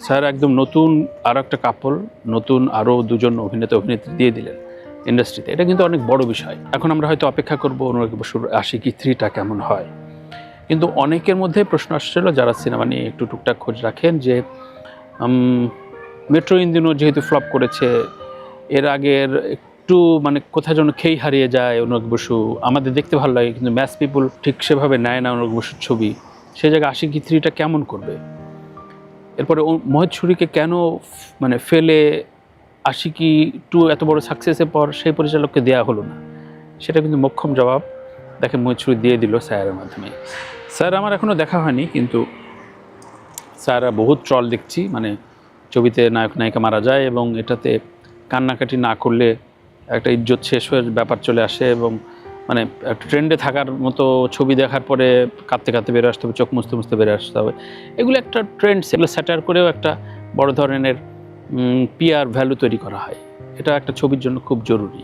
Sir একদম নতুন আরও একটা কাপল, নতুন আরও দুজন অভিনেত্রী দিয়ে দিলেন ইন্ডাস্ট্রিতে। এটা কিন্তু অনেক বড় বিষয়। এখন আমরা হয়তো অপেক্ষা করবো অনুরাগ বসুর আশিকি 3টা কেমন হয়। কিন্তু অনেকের মধ্যে প্রশ্ন আসছিল যারা সিনেমা নিয়ে একটু টুকটাক খোঁজ রাখেন যে মেট্রো ইঞ্জিনও যেহেতু ফ্লপ করেছে, এর আগের একটু মানে কোথায় যেন খেই হারিয়ে যায় অনুরাগ বসু। আমাদের দেখতে ভালো লাগে কিন্তু ম্যাস পিপুল ঠিক সেভাবে নেয় না অনুরাগ বসুর ছবি। সেই জায়গায় আশিকি 3টা কেমন করবে। এরপরে মহেশ ছুরিকে কেন মানে ফেলে আশিকি 2 এত বড় সাকসেসের পর সেই পরিচালককে দেওয়া হলো না, সেটা কিন্তু মোক্ষম জবাব দেখেন মহেশ ছুরি দিয়ে দিল স্যারের মাধ্যমে। স্যার আমার এখনও দেখা হয়নি, কিন্তু স্যার বহুত ট্রল দেখছি, মানে ছবিতে নায়ক নায়িকা মারা যায় এবং এটাতে কান্নাকাটি না করলে একটা ইজ্জত শেষ হয়ে ব্যাপার চলে আসে এবং মানে একটা ট্রেন্ডে থাকার মতো ছবি দেখার পরে কাঁদতে কাঁদতে বেরো আসতে হবে, চোখ মুছতে মুছতে বেরো আসতে হবে। এগুলো একটা ট্রেন্ড, সেগুলো স্যাটার করেও একটা বড় ধরনের পিআর ভ্যালু তৈরি করা হয়। এটা একটা ছবির জন্য খুব জরুরি।